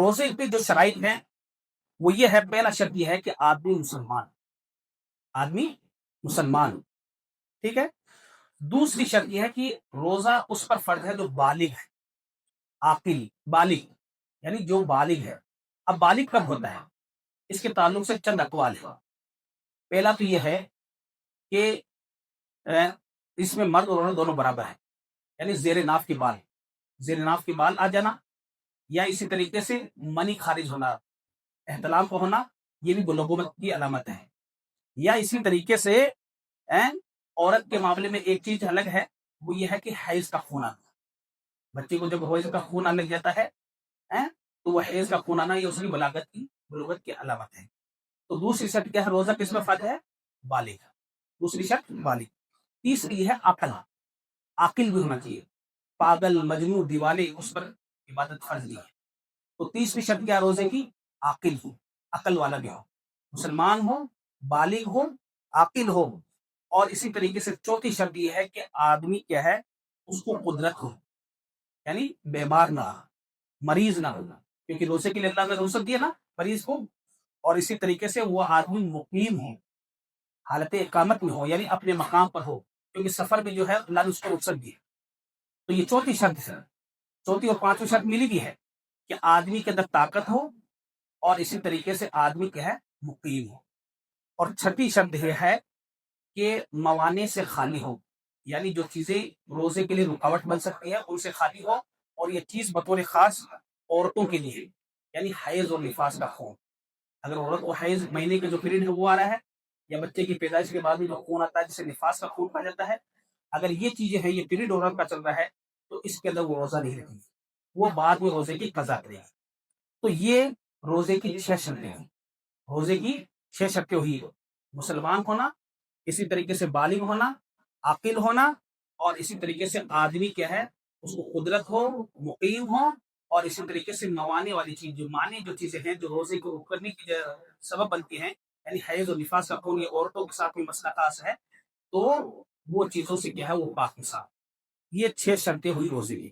روزے پہ جو شرائط ہیں وہ یہ ہے، پہلا شرط یہ ہے کہ آدمی مسلمان، ٹھیک ہے۔ دوسری شرط یہ ہے کہ روزہ اس پر فرض ہے جو بالغ ہے، عاقل، بالغ، یعنی جو بالغ ہے۔ اب بالغ کب ہوتا ہے، اس کے تعلق سے چند اقوال ہیں۔ پہلا تو یہ ہے کہ اس میں مرد اور عورت دونوں برابر ہیں، یعنی زیر ناف کی بال آ جانا، یا اسی طریقے سے منی خارج ہونا، احتلام کو ہونا، یہ بھی بلوغت کی علامت ہے۔ یا اسی طریقے سے عورت کے معاملے میں ایک چیز الگ ہے، وہ یہ ہے کہ حیض کا خون آنا۔ بچے کو جب حیض کا خون آنے لگ جاتا ہے تو وہ حیض کا خون آنا یہ اس کی بلوغت کی علامت ہے۔ تو دوسری شرط کیا ہے، روزہ کس میں فرض ہے، بالغ۔ دوسری شرط بالغ۔ تیسری ہے عاقل بھی ہونا چاہیے، پاگل، مجنون، دیوانے اس پر عبادت فرض نہیں ہے۔ تو تیسری شرط کیا روزے کی، عاقل ہو، عقل والا بھی ہو، مسلمان ہو، بالغ ہو، عاقل ہو۔ اور اسی طریقے سے چوتھی شرط یہ ہے کہ آدمی کیا ہے، اس کو قدرت ہو، یعنی بیمار نہ، مریض نہ ہونا، کیونکہ روزے کے لیے اللہ نے رخصت دیا نا مریض کو۔ اور اسی طریقے سے وہ آدمی مقیم ہو، حالت اقامت میں ہو، یعنی اپنے مقام پر ہو، کیونکہ سفر میں جو ہے اللہ نے اس کو رخصت دی۔ تو یہ چوتھی شرط ہے۔ چوتھی اور پانچویں شرط ملی بھی ہے کہ آدمی کے اندر طاقت ہو، اور اسی طریقے سے آدمی کیا ہے، مقیم ہو۔ اور چھٹی شرط یہ ہے کہ موانع سے خالی ہو، یعنی جو چیزیں روزے کے لیے رکاوٹ بن سکتی ہے ان سے خالی ہو، اور یہ چیز بطور خاص عورتوں کے لیے، یعنی حیض اور نفاس کا خون۔ اگر عورت کو حیض مہینے کے جو پیریڈ ہے وہ آ رہا ہے، یا بچے کی پیدائش کے بعد بھی جو خون آتا ہے جسے نفاس کا خون کہا جاتا ہے، اگر یہ چیزیں ہیں، یہ پیریڈ عورت کا چل رہا ہے، تو اس کے اندر وہ روزہ نہیں رکھے گی، وہ بعد میں روزے کی قضا کرے گی۔ تو یہ روزے کی 6 شرطیں ہیں۔ روزے کی 6 شرطیں ہوئی، مسلمان ہونا، اسی طریقے سے بالغ ہونا، عاقل ہونا، اور اسی طریقے سے آدمی کیا ہے، اس کو قدرت ہو، مقیم ہو، اور اسی طریقے سے موانع والی چیز، جو مانع جو چیزیں ہیں جو روزے کو کرنے کی سبب بنتی ہیں، یعنی حیض اور نفاس کا خون، یہ عورتوں کے ساتھ میں مسئلہ خاص ہے، تو وہ چیزوں سے کیا ہے، وہ پاک صاف۔ یہ 6 شرطیں ہوئی روزے کی۔